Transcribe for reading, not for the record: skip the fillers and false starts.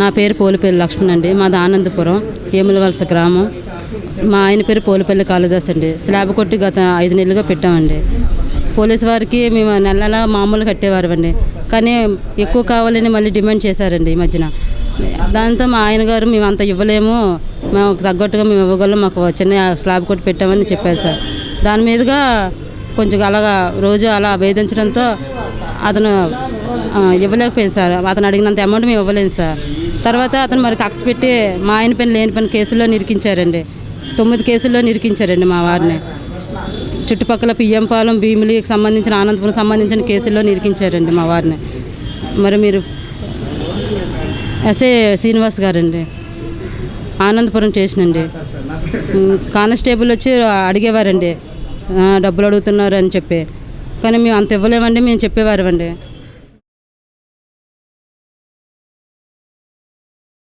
నా పేరు పోలిపల్లి లక్ష్మణ్ అండి. మాది ఆనందపురం ఏములవలస గ్రామం. మా ఆయన పేరు పోలిపల్లి కాళిదాస్ అండి. స్లాబ్ కొట్టి గత 5 నెలలుగా పెట్టామండి. పోలీసు వారికి మేము నెల మామూలు కట్టేవారు అండి. కానీ ఎక్కువ కావాలని మళ్ళీ డిమాండ్ చేశారండి ఈ మధ్యన. దాంతో మా ఆయన గారు మేము అంత ఇవ్వలేము, మేము తగ్గట్టుగా మేము ఇవ్వగలం, మాకు చిన్న స్లాబ్ కొట్టి పెట్టామని చెప్పారు సార్. దాని మీదుగా కొంచెం అలాగా రోజు అలా వేధించడంతో అతను ఇవ్వలేకపోయింది సార్. అతను అడిగినంత అమౌంట్ మేము ఇవ్వలేదు సార్. తర్వాత అతను మరి కక్ష పెట్టి మా ఆయన పని లేని పని కేసుల్లో నిరికించారండి. 9 కేసుల్లో నిరికించారండి మా వారిని. చుట్టుపక్కల పియ్యంపాలెం, భీమిలికి సంబంధించిన, ఆనందపురం సంబంధించిన కేసుల్లో నిరికించారండి మా వారిని. మరి మీరు ఎస్ఐ శ్రీనివాస్ గారండి, ఆనందపురం స్టేషన్ అండి. కానిస్టేబుల్ వచ్చి అడిగేవారండి, డబ్బులు అడుగుతున్నారు అని చెప్పి. కానీ మేము అంత ఇవ్వలేమండి, మేము చెప్పేవారు అండి.